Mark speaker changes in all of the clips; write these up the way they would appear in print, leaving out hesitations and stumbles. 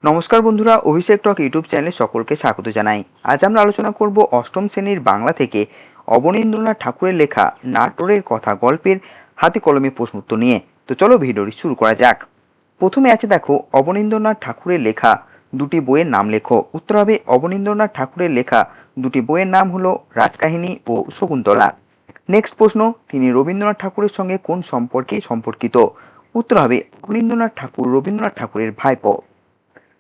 Speaker 1: নমস্কার বন্ধুরা, অভিষেক টক ইউটিউব চ্যানেলে সকলকে স্বাগত জানাই। আজ আমরা আলোচনা করব অষ্টম শ্রেণীর বাংলা থেকে অবনীন্দ্রনাথ ঠাকুরের লেখা নাটোরের কথা গল্পের হাতে কলমে প্রশ্ন উত্তর নিয়ে। তো চলো ভিডিওটি শুরু করা যাক। প্রথমে আছে দেখো, অবনীন্দ্রনাথ ঠাকুরের লেখা দুটি বইয়ের নাম লেখো। উত্তর হবে অবনীন্দ্রনাথ ঠাকুরের লেখা দুটি বইয়ের নাম হলো রাজকাহিনী ও শকুন্তলা। নেক্সট প্রশ্ন, তিনি রবীন্দ্রনাথ ঠাকুরের সঙ্গে কোন সম্পর্কে সম্পর্কিত? উত্তর হবে অবনীন্দ্রনাথ ঠাকুর রবীন্দ্রনাথ ঠাকুরের ভাইপো।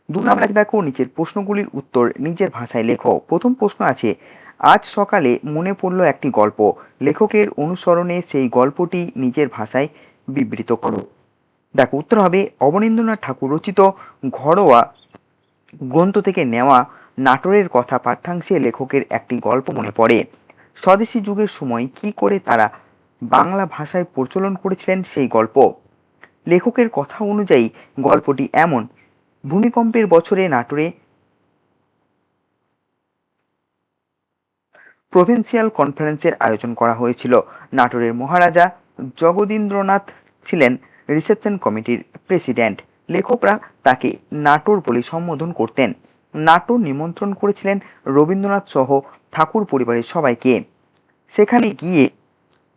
Speaker 1: ২ নম্বরে দেখো, নিচের প্রশ্নগুলির উত্তর নিজের ভাষায় লেখো। প্রথম প্রশ্ন আছে, আজ সকালে মনে পড়ল একটি গল্প, লেখকের অনুসরণে সেই গল্পটি নিজের ভাষায় বিবৃত করো। দেখো উত্তর হবে অবনীন্দ্রনাথ ঠাকুর রচিত ঘরোয়া গ্রন্থ থেকে নেওয়া নাটোরের কথা পাঠ্যাংশে লেখকের একটি গল্প মনে পড়ে। স্বদেশী যুগের সময় কি করে তারা বাংলা ভাষায় প্রচলন করেছিলেন সেই গল্প। লেখকের কথা অনুযায়ী গল্পটি এমন: ভূমিকম্পের বছরে নাটোরে প্রভিন্সিয়াল কনফারেন্সের আয়োজন করা হয়েছিল। নাটোরের মহারাজা জগদীন্দ্রনাথ ছিলেন রিসেপশন কমিটির প্রেসিডেন্ট। লেখকরা তাকে নাটোর বলে সম্বোধন করতেন। নাটোর নিমন্ত্রণ করেছিলেন রবীন্দ্রনাথ সহ ঠাকুর পরিবারের সবাইকে। সেখানে গিয়ে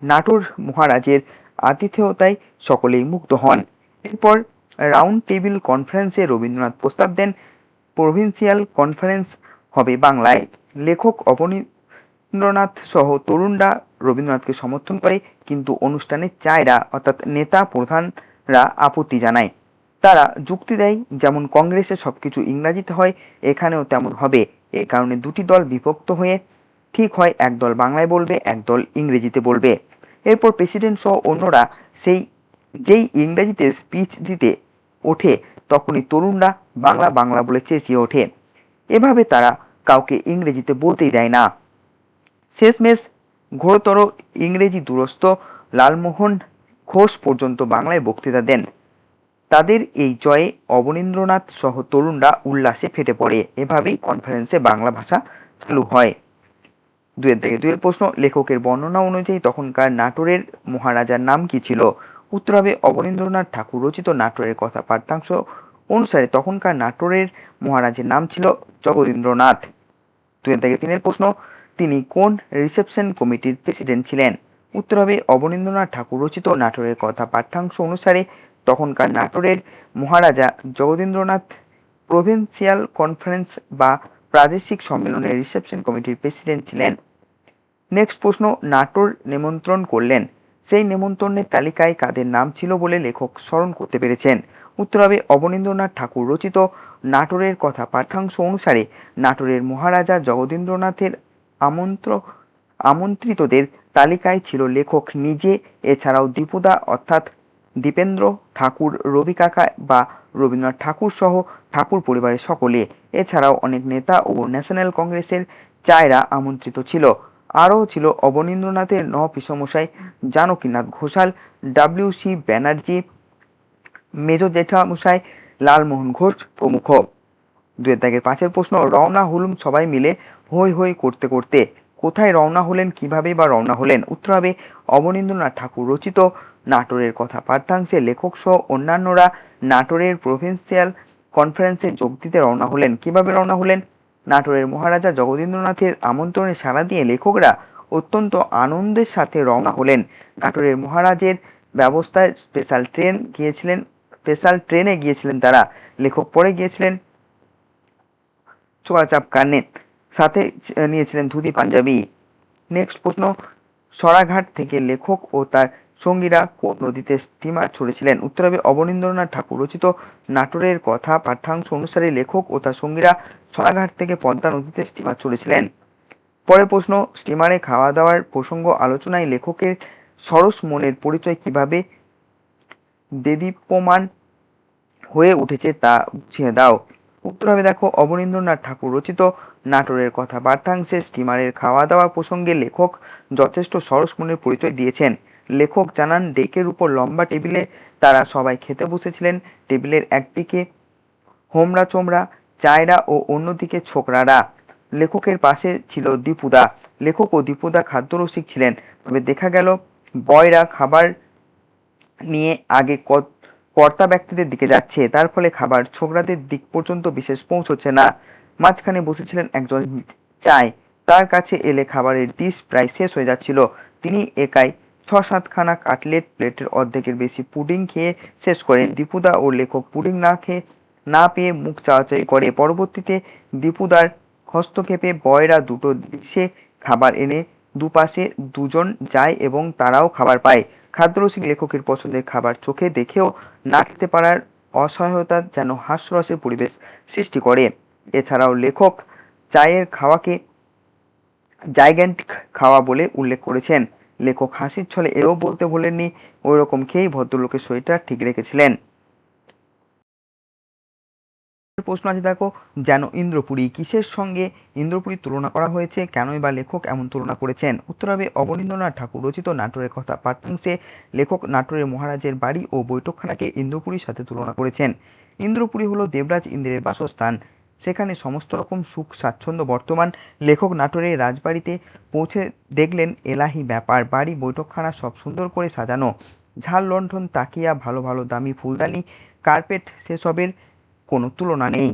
Speaker 1: নাটোর মহারাজের আতিথেয়তায় সকলেই মুগ্ধ হন। এরপর রাউন্ড টেবিল কনফারেন্সে রবীন্দ্রনাথ প্রস্তাব দেন প্রভিন্সিয়াল কনফারেন্স হবে বাংলায়। লেখক অবনীন্দ্রনাথ সহ তরুণরা রবীন্দ্রনাথকে সমর্থন করে, কিন্তু অনুষ্ঠানের চায়রা অর্থাৎ নেতা প্রধানরা আপত্তি জানায়। তারা যুক্তি দেয়, যেমন কংগ্রেসে সবকিছু ইংরাজিতে হয়, এখানেও তেমন হবে। এ কারণে দুটি দল বিভক্ত হয়ে ঠিক হয়, একদল বাংলায় বলবে, একদল ইংরেজিতে বলবে। এরপর প্রেসিডেন্ট সহ অন্যরা যেই ইংরেজিতে স্পিচ দিতে ওঠে, তখনই তরুণরা বাংলা বাংলা বলে চেঁচিয়ে ওঠে। এভাবে তারা কাউকে ইংরেজিতে বলতেই দেয় না। শেষমেশ ঘোরতর ইংরেজি দুরস্ত লালমোহন ঘোষ পর্যন্ত বাংলায় বক্তৃতা দেন। তাদের এই জয়ে অবনীন্দ্রনাথ সহ তরুণরা উল্লাসে ফেটে পড়ে। এভাবেই কনফারেন্সে বাংলা ভাষা চালু হয়। ২-২ প্রশ্ন, লেখকের বর্ণনা অনুযায়ী তখনকার নাটোরের মহারাজার নাম কি ছিল? উত্তর হবে অবনীন্দ্রনাথ ঠাকুর রচিত নাটোরের কথা পাঠ্যাংশ অনুসারে তখনকার নাটোরের মহারাজের নাম ছিল জগদীন্দ্রনাথ। ২-৩ প্রশ্ন, তিনি কোন রিসেপশন কমিটির প্রেসিডেন্ট ছিলেন? উত্তর হবে অবনীন্দ্রনাথ ঠাকুর রচিত নাটোরের কথা পাঠ্যাংশ অনুসারে তখনকার নাটোরের মহারাজা জগদীন্দ্রনাথ প্রভিন্সিয়াল কনফারেন্স বা প্রাদেশিক সম্মেলনের রিসেপশন কমিটির প্রেসিডেন্ট ছিলেন। নেক্সট প্রশ্ন, নাটোর নিমন্ত্রণ করলেন, সেই নিমন্ত্রণের তালিকায় কাদের নাম ছিল বলে লেখক স্মরণ করতে পেরেছেন? উত্তর হবে অবনীন্দ্রনাথ ঠাকুর রচিত নাটোরের কথা পাঠ্যাংশ অনুসারে নাটোরের মহারাজা জগদীন্দ্রনাথের আমন্ত্রিতদের তালিকায় ছিল লেখক নিজে, এছাড়াও দীপুদা অর্থাৎ দীপেন্দ্র ঠাকুর, রবি কাকা বা রবীন্দ্রনাথ ঠাকুর সহ ঠাকুর পরিবারের সকলে। এছাড়াও অনেক নেতা ও ন্যাশনাল কংগ্রেসের চায়রা আমন্ত্রিত ছিল। আরও ছিল অবনীন্দ্রনাথের পিসমশাই জানকীনাথ ঘোষাল, ডব্লিউ.সি. ব্যানার্জি, মেজ জেঠামশাই লালমোহন ঘোষ প্রমুখ। ২-৫ প্রশ্ন, রওনা হলুম সবাই মিলে হৈ হৈ করতে করতে। কোথায় রওনা হলেন, কিভাবে বা রওনা হলেন? উত্তর হবে অবনীন্দ্রনাথ ঠাকুর রচিত নাটোরের কথা পাঠ্যাংশে লেখক সহ অন্যান্যরা নাটোরের প্রভিন্সিয়াল কনফারেন্সে যোগ দিতে রওনা হলেন। কিভাবে রওনা হলেন? নাটোরের মহারাজা জগদীন্দ্রনাথের আমন্ত্রণে সাড়া দিয়ে লেখকরা অত্যন্ত আনন্দের সাথে রওনা হলেন। নাটোরের মহারাজের ব্যবস্থায় স্পেশাল ট্রেনে গিয়েছিলেন তারা। লেখক পরে গিয়েছিলেন চোয়াচাপ কানে, সাথে নিয়েছিলেন ধুতি পাঞ্জাবি। নেক্সট প্রশ্ন, সরাঘাট থেকে লেখক ও তার সঙ্গীরা কোন নদীতে স্টিমার ছড়েছিলেন? উত্তর হবে অবনীন্দ্রনাথ ঠাকুর রচিত নাটোরের কথা পাঠ্যাংশ অনুসারে লেখক ও তার সঙ্গীরা সরাঘাট থেকে পদ্মা নদীতে স্টিমার ছড়েছিলেন। পরের প্রশ্ন, স্টিমারে খাওয়া দাওয়ার প্রসঙ্গ আলোচনায় লেখকের সরস মনের পরিচয় কিভাবে দেদীপ্যমান হয়ে উঠেছে তা বুঝিয়ে দাও। উত্তর হবে দেখো অবনীন্দ্রনাথ ঠাকুর রচিত নাটোরের কথা পাঠ্যাংশে স্টিমারের খাওয়া দাওয়া প্রসঙ্গে লেখক যথেষ্ট সরস মনের পরিচয় দিয়েছেন। লেখক জানান, ডেকের উপর লম্বা টেবিলে তারা সবাই খেতে বসেছিলেন। টেবিলের একদিকে হোমরা চোমরা চায়রা ও অন্যদিকে ছোকরারা। লেখকের পাশে ছিল দীপুদা। লেখক ও দীপুদা খাদ্যরসিক ছিলেন, তবে দেখা গেল বয়রা খাবার নিয়ে আগে কর্তা ব্যক্তিদের দিকে যাচ্ছে, তার ফলে খাবার ছোকরাদের দিক পর্যন্ত বিশেষ পৌঁছচ্ছে না। মাঝখানে বসেছিলেন একজন চায়, তার কাছে এলে খাবারের ডিশ প্রায় শেষ হয়ে যাচ্ছিল। তিনি একাই 6-7খানা কাটলেট, প্লেটের অর্ধেকের বেশি পুডিং খেয়ে শেষ করেন। দীপুদা ও লেখক পুডিং না পেয়ে মুখ চাওয়াচাই করে। পরবর্তীতে দীপুদার হস্তক্ষেপে বয়রা দুটো ডিশে খাবার এনে দুপাশে দুজন যায় এবং তারাও খাবার পায়। খাদ্যরসিক লেখকের পছন্দের খাবার চোখে দেখেও না খেতে পারার অসহায়তা যেন হাস্যরসের পরিবেশ সৃষ্টি করে। এছাড়াও লেখক চায়ের খাওয়াকে জাইগ্যান্টিক খাওয়া বলে উল্লেখ করেছেন। লেখক হাসির ছলে এও বলতে ভোলেননি, ওই রকম খেয়েই ভদ্রলোকের শরীরটা ঠিক রেখেছিলেন। প্রশ্ন আছে দেখো, যেন ইন্দ্রপুরী, কিসের সঙ্গে ইন্দ্রপুরীর তুলনা করা হয়েছে, কেনই বা লেখক এমন তুলনা করেছেন? উত্তর হবে অবনীন্দ্রনাথ ঠাকুর রচিত নাটোরের কথা পাঠ্যাংশে লেখক নাটোরের মহারাজের বাড়ি ও বৈঠকখানাকে ইন্দ্রপুরীর সাথে তুলনা করেছেন। ইন্দ্রপুরী হলো দেবরাজ ইন্দ্রের বাসস্থান, সেখানে সমস্ত রকম সুখ স্বাচ্ছন্দ্য বর্তমান। লেখক নাটোরের রাজবাড়িতে পৌঁছে দেখলেন এলাহি ব্যাপার, বাড়ি বৈঠকখানা সব সুন্দর করে সাজানো, ঝাল লণ্ঠন, তাকিয়া, ভালো ভালো দামি ফুলদানি, কার্পেট, সেসবের কোনো তুলনা নেই।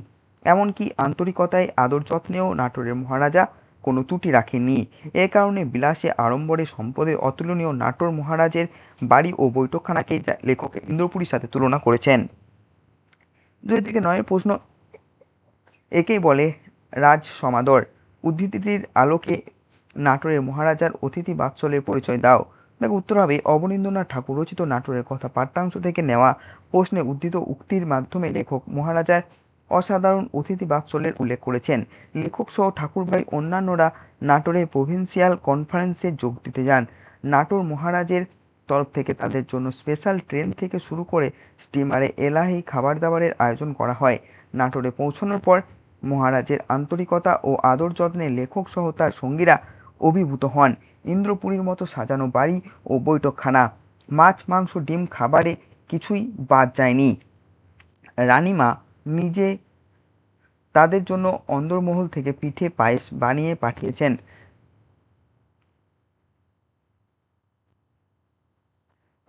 Speaker 1: এমনকি আন্তরিকতায় আদর যত্নেও নাটোরের মহারাজা কোনো ত্রুটি রাখেননি। এ কারণে বিলাসে আড়ম্বরে সম্পদে অতুলনীয় নাটোর মহারাজের বাড়ি ও বৈঠকখানাকে লেখক ইন্দ্রপুরীর সাথে তুলনা করেছেন। 2-9 প্রশ্ন, একেই বলে রাজ সমাদর। উদ্ধৃতিটির আলোকে নাটোরের মহারাজার অতিথি বাৎসল্যের পরিচয় দাও। দেখো উত্তর হবে অবনীন্দ্রনাথ ঠাকুর রচিত নাটোরের কথা পাঠ্যাংশ থেকে নেওয়া প্রশ্নে উদ্ধৃত উক্তির মাধ্যমে লেখক মহারাজার অসাধারণ অতিথি বাৎসল্যের উল্লেখ করেছেন। লেখক সহ ঠাকুরবাড়ির অন্যান্যরা নাটোরে প্রভিন্সিয়াল কনফারেন্সে যোগ দিতে যান। নাটোর মহারাজের তরফ থেকে তাদের জন্য স্পেশাল ট্রেন থেকে শুরু করে স্টিমারে এলাহি খাবার দাবারের আয়োজন করা হয়। নাটোরে পৌঁছানোর পর মহারাজের আন্তরিকতা ও আদর যত্নে লেখক সহ তার সঙ্গীরা অভিভূত হন। ইন্দ্রপুরীর মতো সাজানো বাড়ি ও বৈঠকখানা, মাছ মাংস ডিম খাবারে কিছুই বাদ যায়নি। রানীমা নিজে তাদের জন্য অন্দরমহল থেকে পিঠে পায়েস বানিয়ে পাঠিয়েছেন।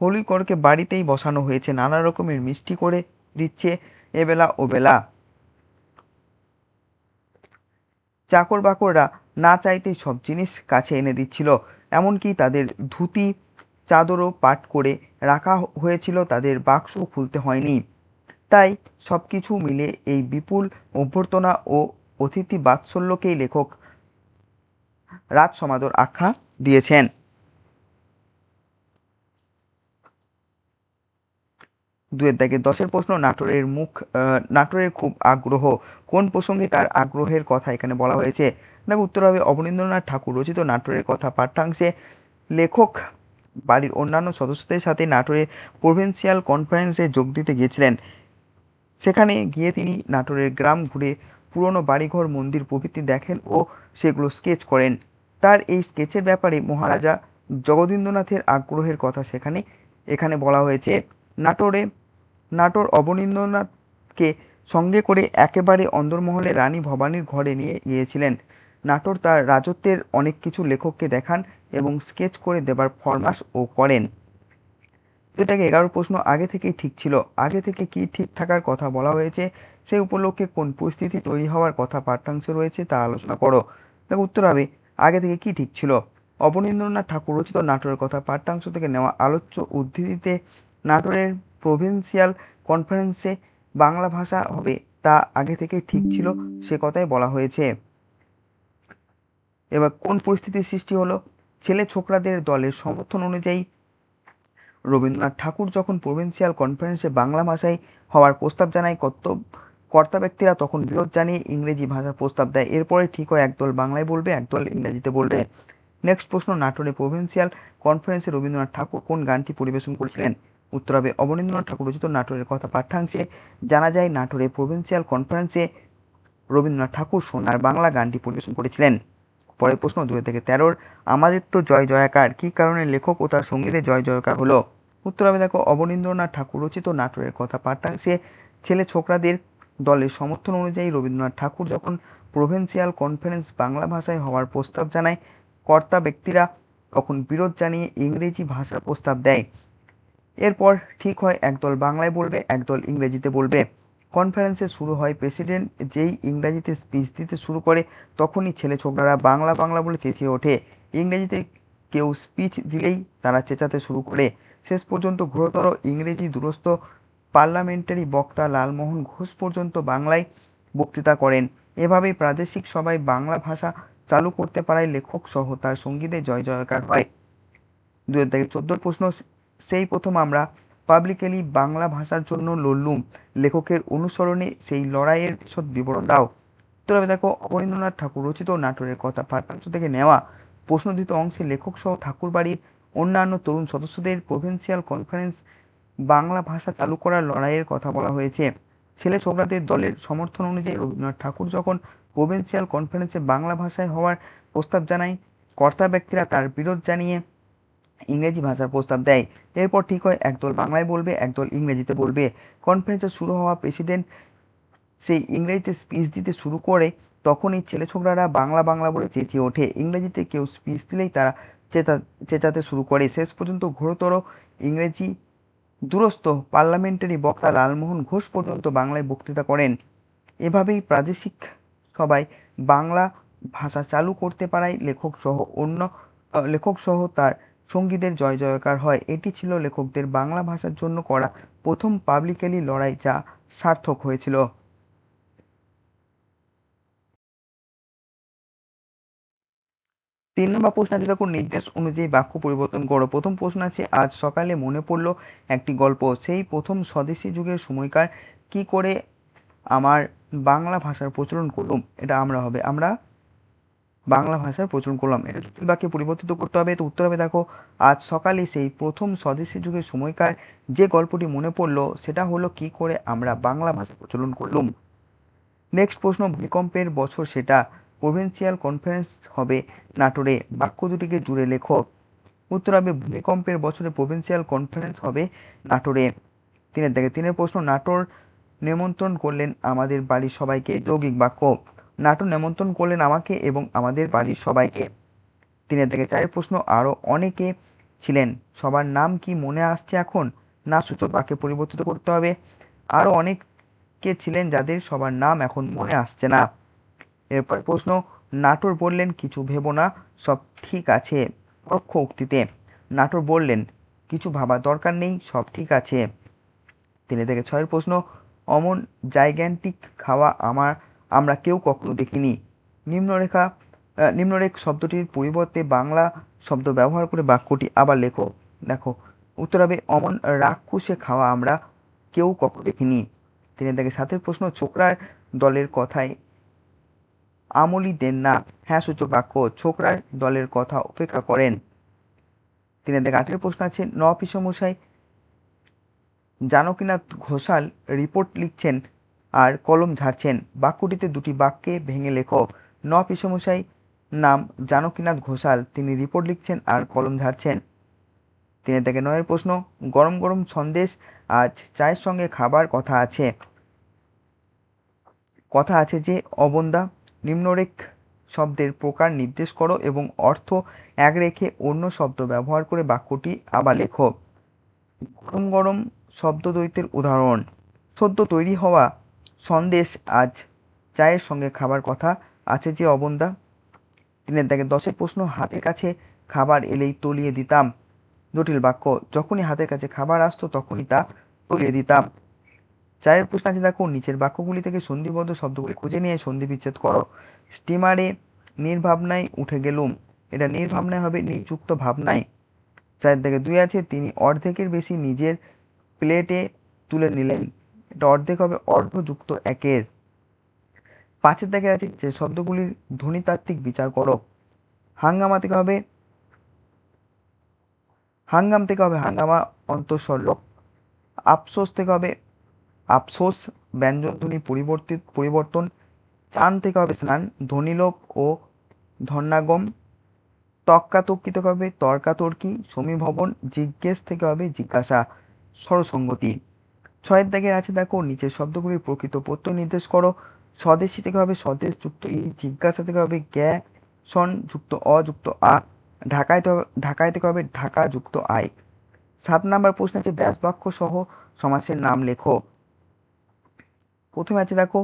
Speaker 1: হলিকরকে বাড়িতেই বসানো হয়েছে, নানা রকমের মিষ্টি করে দিচ্ছে এবেলা ওবেলা। চাকর বাকররা না চাইতেই সব জিনিস কাছে এনে দিচ্ছিল, এমনকি তাদের ধুতি চাদরও পাট করে রাখা হয়েছিল, তাদের বাক্স খুলতে হয়নি। তাই সবকিছু মিলে এই বিপুল অভ্যর্থনা ও অতিথি বাৎসল্যকেই লেখক রাজসমাদর আখ্যা দিয়েছেন। 2-10 প্রশ্ন, নাটোরের খুব আগ্রহ, কোন প্রসঙ্গে তার আগ্রহের কথা এখানে বলা হয়েছে? দেখো উত্তর হবে অবনীন্দ্রনাথ ঠাকুর রচিত নাটোরের কথা পাঠ্যাংশে লেখক বাড়ির অন্যান্য সদস্যদের সাথে নাটোরে প্রভিন্সিয়াল কনফারেন্সে যোগ দিতে গিয়েছিলেন। সেখানে গিয়ে তিনি নাটোরের গ্রাম ঘুরে পুরনো বাড়িঘর, মন্দির প্রভৃতি দেখেন ও সেগুলো স্কেচ করেন। তার এই স্কেচের ব্যাপারে মহারাজা জগদীন্দ্রনাথের আগ্রহের কথা এখানে বলা হয়েছে। নাটোর অবনীন্দ্রনাথকে সঙ্গে করে একেবারে অন্দরমহলে রানী ভবানীর ঘরে নিয়ে গিয়েছিলেন। নাটোর তার রাজত্বের অনেক কিছু লেখককে দেখান এবং স্কেচ করে দেবার ফরমাশ ও করেন। 2-11 প্রশ্ন, আগে থেকেই ঠিক ছিল, আগে থেকে কি ঠিক থাকার কথা বলা হয়েছে, সেই উপলক্ষে কোন পরিস্থিতি তৈরি হওয়ার কথা পাঠ্যাংশে রয়েছে তা আলোচনা করো। দেখো উত্তর হবে আগে থেকে কি ঠিক ছিল। অবনীন্দ্রনাথ ঠাকুর রচিত নাটোরের কথা পাঠ্যাংশ থেকে নেওয়া আলোচ্য উদ্ধৃতিতে নাটোরের প্রভিন্সিয়াল কনফারেন্সে বাংলা ভাষা হবে তা আগে থেকেই ঠিক ছিল সে কথাই বলা হয়েছে। এবার কোন পরিস্থিতির সৃষ্টি হলো? ছেলে ছোকরাদের দলের সমর্থন অনুযায়ী রবীন্দ্রনাথ ঠাকুর যখন প্রভিন্সিয়াল কনফারেন্সে বাংলা ভাষায় হওয়ার প্রস্তাব জানায়, কর্তা ব্যক্তিরা তখন বিরোধ জানিয়ে ইংরেজি ভাষার প্রস্তাব দেয়। এরপরে ঠিক হয় একদল বাংলায় বলবে, একদল ইংরেজিতে বলবে। নেক্সট প্রশ্ন, নাটোরে প্রভিন্সিয়াল কনফারেন্সে রবীন্দ্রনাথ ঠাকুর কোন গানটি পরিবেশন করেছিলেন? উত্তর হবে অবনীন্দ্রনাথ ঠাকুর রচিত নাটোরের কথা পাঠ্যাংশে জানা যায় নাটোরে প্রভিন্সিয়াল কনফারেন্সে রবীন্দ্রনাথ ঠাকুর সোনার বাংলা গানটি পরিবেশন করেছিলেন। পরের প্রশ্ন 2-13, আমাদের তো জয় জয়াকার, কি কারণে লেখক ও তার সঙ্গীদের জয় জয়কার হলো? উত্তর হবে দেখো অবনীন্দ্রনাথ ঠাকুর রচিত নাটোরের কথা পাঠ্যাংশে ছেলে ছোকরাদের দলের সমর্থন অনুযায়ী রবীন্দ্রনাথ ঠাকুর যখন প্রভিন্সিয়াল কনফারেন্স বাংলা ভাষায় হওয়ার প্রস্তাব জানায়, কর্তা ব্যক্তিরা তখন বিরোধ জানিয়ে ইংরেজি ভাষার প্রস্তাব দেয়। এরপর ঠিক হয় একদল বাংলায় বলবে, একদল ইংরেজিতে বলবে। কনফারেন্সে শুরু হয়, প্রেসিডেন্ট যেই ইংরেজিতে স্পিচ দিতে শুরু করে তখনই ছেলে ছোকরারা বাংলা বাংলা বলে চেঁচিয়ে ওঠে। ইংরেজিতে কেউ স্পিচ দিলেই তারা চেঁচাতে শুরু করে। শেষ পর্যন্ত ঘোরতর ইংরেজি দুরস্থ পার্লামেন্টারি বক্তা লালমোহন ঘোষ পর্যন্ত বাংলায় বক্তৃতা করেন। এভাবেই প্রাদেশিক সভায় বাংলা ভাষা চালু করতে পারায় লেখক সহ তার সঙ্গীদের জয় জয়কার হয়। 2014 প্রশ্ন, সেই প্রথম আমরা পাবলিকলি বাংলা ভাষার জন্য লড়লুম, লেখকের অনুসরণে সেই লড়াইয়ের বিশদ বিবরণ দাও। তবে দেখো, অবনীন্দ্রনাথ ঠাকুর রচিত নাটোরের কথা পাঠ্যাংশ থেকে নেওয়া। প্রশ্নোত্তরিত অংশে লেখক সহ ঠাকুরবাড়ির অন্যান্য তরুণ সদস্যদের প্রভিন্সিয়াল কনফারেন্স বাংলা ভাষা চালু করার লড়াইয়ের কথা বলা হয়েছে। ছেলে ছোকরাদের দলের সমর্থন অনুযায়ী রবীন্দ্রনাথ ঠাকুর যখন প্রভিন্সিয়াল কনফারেন্সে বাংলা ভাষায় হওয়ার প্রস্তাব জানায়, কর্তা ব্যক্তিরা তার বিরোধ জানিয়ে ইংরেজি ভাষার প্রস্তাব দেয়। এরপর ঠিক হয় একদল বাংলায় বলবে, একদল ইংরেজিতে বলবে। কনফারেন্সে শুরু হওয়া প্রেসিডেন্ট সেই ইংরেজিতে স্পিচ দিতে শুরু করে তখনই ছেলে ছোকরারা বাংলা বাংলা বলে চেঁচিয়ে ওঠে। ইংরেজিতে কেউ স্পিচ দিলেই তারা চেঁচাতে শুরু করে। শেষ পর্যন্ত ঘোরতর ইংরেজি দুরস্থ পার্লামেন্টারি বক্তা লালমোহন ঘোষ পর্যন্ত বাংলায় বক্তৃতা করেন। এভাবেই প্রাদেশিক সবাই বাংলা ভাষা চালু করতে পারায় লেখক সহ তার সঙ্গীদের জয় জয়কার হয়। এটি ছিল লেখকদের বাংলা ভাষার জন্য করা প্রথম পাবলিকলি লড়াই, যা সার্থক হয়েছিল। 3 নম্বর প্রশ্ন আছে, দেখো নির্দেশ অনুযায়ী বাক্য পরিবর্তন করো। প্রথম প্রশ্ন আছে, আজ সকালে মনে পড়ল একটি গল্প, সেই প্রথম স্বদেশী যুগের সময়কার কি করে আমার বাংলা ভাষার প্রচলন করলুম। এটা আমরা হবে, আমরা বাংলা ভাষার প্রচলন করলাম। এটা জটিল বাক্যে পরিবর্তিত করতে হবে। তো উত্তর হবে, দেখো আজ সকালে সেই প্রথম স্বদেশী যুগের সময়কার যে গল্পটি মনে পড়লো সেটা হলো কি করে আমরা বাংলা ভাষা প্রচলন করলুম। নেক্সট প্রশ্ন, ভূমিকম্পের বছর সেটা, প্রভিন্সিয়াল কনফারেন্স হবে নাটোরে, বাক্য দুটিকে জুড়ে লেখো। উত্তর হবে, ভূমিকম্পের বছরে প্রভিন্সিয়াল কনফারেন্স হবে নাটোরে। তিনের প্রশ্ন, নাটোর নেমন্ত্রণ করলেন আমাদের বাড়ির সবাইকে, যৌগিক বাক্য। নাটোর নেমন্ত্রণ করলেন আমাকে এবং আমাদের বাড়ির সবাইকে। 4 প্রশ্ন, আরো অনেকে ছিলেন, সবার নাম কি মনে আসছে এখন, না সূচক বাক্যে পরিবর্তিত করতে হবে। আরো অনেকে ছিলেন যাদের সবার নাম এখন মনে আসছে না। এরপর প্রশ্ন, নাটোর বললেন কিছু ভেবো না, সব ঠিক আছে, পরোক্ষ উক্তিতে। নাটোর বললেন কিছু ভাবার দরকার নেই, সব ঠিক আছে। 6 প্রশ্ন, অমন জাইগ্যান্টিক খাওয়া আমরা কেউ কখনো দেখিনি। নিম্নরেখ শব্দটির পরিবর্তে বাংলা শব্দ ব্যবহার করে বাক্যটি আবার লেখো। দেখো, উত্তর হবে, অমন রাক্ষুসে খাওয়া আমরা কেউ কখনো দেখিনি। 7 প্রশ্ন, ছোকরার দলের কথায় আমলি দেন না, হ্যাঁ সূচক বাক্য, ছোকরার দলের কথা উপেক্ষা করেন। 8 প্রশ্ন আছে, পিসমশাই জানকীনাথ ঘোষাল রিপোর্ট লিখছেন আর কলম ঝাড়ছেন, বাক্যটিতে দুটি বাক্যে ভেঙে লেখো। পিসমশাই নাম জানকীনাথ ঘোষাল, তিনি রিপোর্ট লিখছেন আর কলম ঝাড়ছেন। 9 প্রশ্ন, গরম গরম সন্দেশ আজ চায়ের সঙ্গে খাবার কথা আছে যে অবন্দা। নিম্নরেখ শব্দের প্রকার নির্দেশ করো এবং অর্থ এক রেখে অন্য শব্দ ব্যবহার করে বাক্যটি আবার লেখো। গরম গরম শব্দদ্বৈতের উদাহরণ, সদ্য তৈরি হওয়া সন্দেশ আজ চায়ের সঙ্গে খাবার কথা আছে যে অবন্দা। 10 প্রশ্ন, হাতের কাছে খাবার এলেই তলিয়ে দিতাম, জটিল বাক্য, যখনই হাতের কাছে খাবার আসতো তখনই তা তলিয়ে দিতাম। 4 প্রশ্ন আছে, দেখো নিচের বাক্যগুলি থেকে সন্ধিবদ্ধ শব্দগুলি খুঁজে নিয়ে সন্ধি বিচ্ছেদ করো। স্টিমারে নির্ভাবনায় উঠে গেলুম, এটা নির্ভাবনায় হবে নিযুক্ত ভাবনায়। 4-2 আছে, তিনি অর্ধেকের বেশি নিজের প্লেটে তুলে নিলেন, এটা অর্ধেক হবে অর্ধযুক্ত একের। 5 আছে, যে শব্দগুলির ধ্বনিতাত্ত্বিক বিচার করো। হাঙ্গাম থেকে হবে হাঙ্গামা অন্তঃস্বর লোপ। আফসোস থেকে হবে আফসোস ব্যঞ্জন ধ্বনি পরিবর্তন। চান থেকে হবে স্নান, ধ্বনিলোপ ও ধর্নাগম। তক্কাতক্কি থেকে হবে তর্কাতর্কি, সমীভবন। জিজ্ঞেস থেকে হবে জিজ্ঞাসা, স্বরসঙ্গতি। 6 আছে, দেখো নিচের শব্দগুলির প্রকৃত প্রত্যয় নির্দেশ করো। স্বদেশী থেকে হবে স্বদেশ যুক্ত ই, জিজ্ঞাসা থেকে হবে জ্ঞা সন যুক্ত অ যুক্ত আ, ঢাকায় থেকে হবে ঢাকা যুক্ত আই। 7 নাম্বার প্রশ্ন আছে ব্যাস বাক্য সহ সমাসের নাম লেখো। প্রথমে আছে দেখো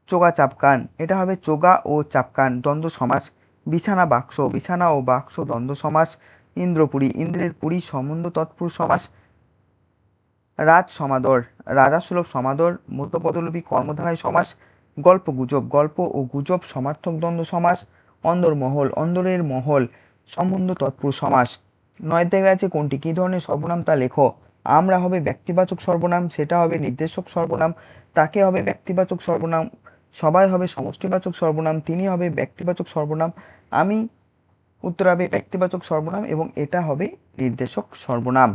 Speaker 1: চোগা চাপকান, এটা হবে চোগা ও চাপকান দ্বন্দ্ব সমাস। বিছানা বাক্স, বিছানা ও বাক্স দ্বন্দ্ব সমাস। ইন্দ্রপুরী, ইন্দ্রের পুরী সম্বন্ধ তৎপুরুষ সমাস। রাজ সমাদর, রাজা সুলভ সমাদর মধ্যপদলোপী কর্মধারায় সমাস। গল্প গুজব, গল্প ও গুজব সমার্থক দ্বন্দ্ব সমাস। অন্দরমহল, অন্দরের মহল সম্বন্ধ তৎপুরুষ সমাস। 9 দাগের আছে কোনটি কি ধরনের সর্বনাম তা লেখো। আমরা হবে ব্যক্তিবাচক সর্বনাম, সেটা হবে নির্দেশক সর্বনাম, তাকে হবে ব্যক্তিবাচক সর্বনাম, সবাই হবে সমষ্টিবাচক সর্বনাম, তিনি হবে ব্যক্তিবাচক সর্বনাম, আমি উত্তর হবে ব্যক্তিবাচক সর্বনাম এবং এটা হবে নির্দেশক সর্বনাম।